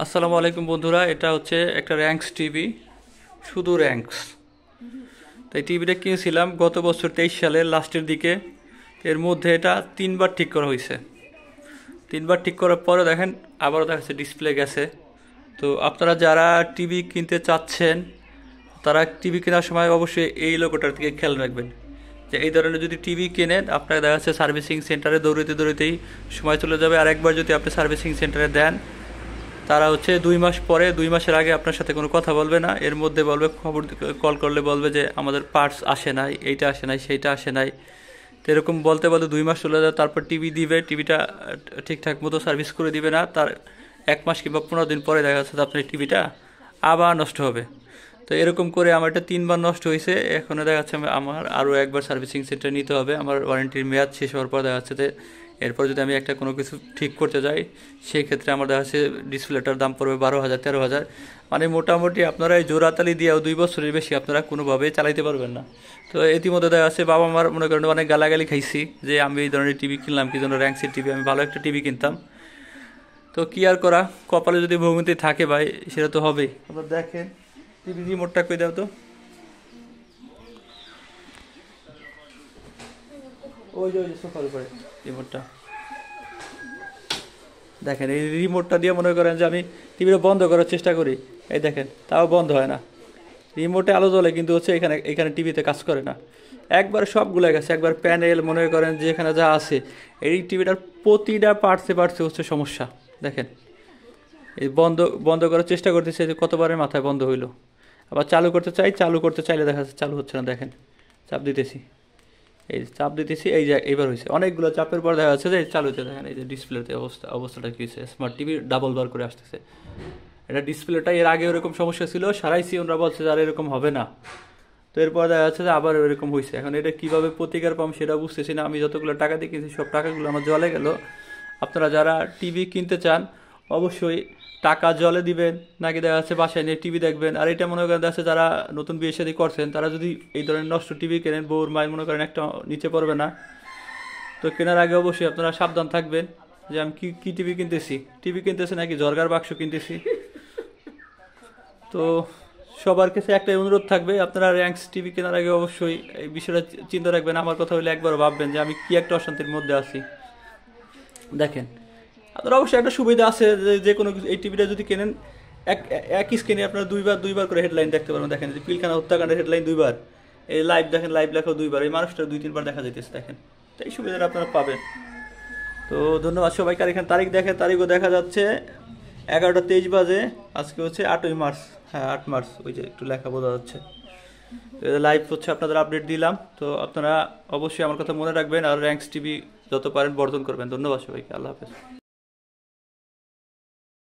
আসসালামু আলাইকুম বন্ধুরা, এটা হচ্ছে একটা র্যাঙ্কস টিভি, শুধু র্যাঙ্কস। তাই টিভিটা কিনেছিলাম গত বছর 23 সালের লাস্টের দিকে। এর মধ্যে এটা 3বার ঠিক করা হয়েছে। 3বার ঠিক করার পরে দেখেন আবারও দেখা যাচ্ছে ডিসপ্লে গেছে। তো আপনারা যারা টিভি কিনতে চাচ্ছেন তারা টিভি কেনার সময় অবশ্যই এই লোগোটার দিকে খেয়াল রাখবেন যে এই ধরনের যদি টিভি কেনেন আপনার দেখা যাচ্ছে সার্ভিসিং সেন্টারে দৌড়িতে দৌড়িতেই সময় চলে যাবে। আর একবার যদি আপনি সার্ভিসিং সেন্টারে দেন তারা হচ্ছে 2 মাস পরে, 2 মাসের আগে আপনার সাথে কোনো কথা বলবে না। এর মধ্যে বলবে, খবর কল করলে বলবে যে আমাদের পার্টস আসে নাই, এইটা আসে নাই, সেইটা আসে নাই। তো এরকম বলতে বলতে 2 মাস চলে যায়। তারপর টিভি দিবে, টিভিটা ঠিকঠাক মতো সার্ভিস করে দিবে না। তার 1 মাস কিংবা 15 দিন পরে দেখা যাচ্ছে আপনার টিভিটা আবার নষ্ট হবে। তো এরকম করে আমার এটা 3বার নষ্ট হয়েছে। এখনও দেখা যাচ্ছে আমার আরও একবার সার্ভিসিং সেন্টার নিতে হবে। আমার ওয়ারেন্টির মেয়াদ শেষ হওয়ার পর দেখা যাচ্ছে যে এরপর যদি আমি একটা কোনো কিছু ঠিক করতে যাই সেই ক্ষেত্রে আমার দেখা যাচ্ছে ডিসপ্লেটার দাম পড়বে 12,000 13,000। মানে মোটামুটি আপনারা এই জোড়াতালি দিয়েও 2 বছরের বেশি আপনারা কোনোভাবেই চালাইতে পারবেন না। তো ইতিমধ্যে দেখা যাচ্ছে বাবা মার মনে করেন অনেক গালাগালি খাইছি যে আমি এই ধরনের টিভি কিনলাম, কি জন্য র্যাঙ্কসের টিভি, আমি ভালো একটা টিভি কিনতাম। তো কি আর করা, কপালে যদি ভূমিতে থাকে ভাই সেটা তো হবেই। আপনারা দেখেন টিভি রিমোটটা কই দাও তো, ওই যে সোফার উপরে রিমোটটা দেখেন। এই রিমোটটা দিয়ে মনে করেন যে আমি টিভিটা বন্ধ করার চেষ্টা করি, এই দেখেন তাও বন্ধ হয় না। রিমোটে আলো জ্বলে কিন্তু হচ্ছে এখানে এখানে টিভিতে কাজ করে না। একবার সবগুলো গেছে, একবার প্যানেল মনে করেন যে এখানে যা আছে এই টিভিটার প্রতিটা পার্টসে পার্টসে হচ্ছে সমস্যা। দেখেন এই বন্ধ বন্ধ করার চেষ্টা করতেছে যে কতবারের মাথায় বন্ধ হইলো। আবার চালু করতে চাই, চালু করতে চাইলে দেখা যাচ্ছে চালু হচ্ছে না। দেখেন চাপ দিতেছি, এই চাপ দিতেছি, এই যে এবার হয়েছে। অনেকগুলো চাপের পর দেখা যাচ্ছে যে চালু হচ্ছে। দেখেন এই যে ডিসপ্লেতে অবস্থাটা কী হয়েছে, স্মার্ট টিভি ডাবল বার করে আসতেছে। এটা ডিসপ্লেটা এর আগে এরকম সমস্যা ছিল, সারাইছি, ওরা বলছে যে আর এরকম হবে না। তো এরপর দেখা যাচ্ছে যে আবার এরকম হয়েছে। এখন এটা কীভাবে প্রতিকার পাম সেটা বুঝতেছি না। আমি যতগুলো টাকা দিয়ে কিনছি সব টাকাগুলো আমার জলে গেল। আপনারা যারা টিভি কিনতে চান অবশ্যই টাকা জলে দিবেন, নাকি দেখা যাচ্ছে বাসায় নিয়ে টিভি দেখবেন। আর এটা মনে করেন দেখা যাচ্ছে যারা নতুন বিয়ে শাদী করছেন তারা যদি এই ধরনের নষ্ট টিভি কেনেন, বউর মায়ের মনে করেন একটা নিচে পড়বে না। তো কেনার আগে অবশ্যই আপনারা সাবধান থাকবেন যে আমি কি কি টিভি কিনতেছি, টিভি কিনতেছি নাকি ঝরকার বাক্স কিনতেছি। তো সবার কাছে একটাই অনুরোধ থাকবে, আপনারা র্যাঙ্কস টিভি কেনার আগে অবশ্যই এই বিষয়টা চিন্তা রাখবেন। আমার কথা হলে একবার ভাববেন যে আমি কি একটা অশান্তির মধ্যে আছি। দেখেন আপনার অবশ্যই একটা সুবিধা আছে যে যে কোনো এই টিভিটা যদি কেনেন একই স্ক্রিনে আপনারা দুইবার করে হেডলাইন দেখতে পারবেন। দেখেন যে পিলখানা হত্যাকাণ্ডের হেডলাইন 2বার, এই লাইভ দেখেন, লাইভ লেখাও 2বার, এই মানুষটা 2-3বার দেখা যাইতেছে। দেখেন তো এই সুবিধাটা আপনারা পাবেন। তো ধন্যবাদ সবাইকে। আর এখানে তারিখ দেখেন, তারিখও দেখা যাচ্ছে 11টা 23 বাজে। আজকে হচ্ছে 8ই মার্চ, হ্যাঁ 8 মার্চ, ওই যে একটু লেখা বোঝা যাচ্ছে। লাইভ হচ্ছে আপনাদের আপডেট দিলাম। তো আপনারা অবশ্যই আমার কথা মনে রাখবেন আর র্যাঙ্কস টিভি যত পারেন বর্জন করবেন। ধন্যবাদ সবাইকে, আল্লাহ হাফেজ।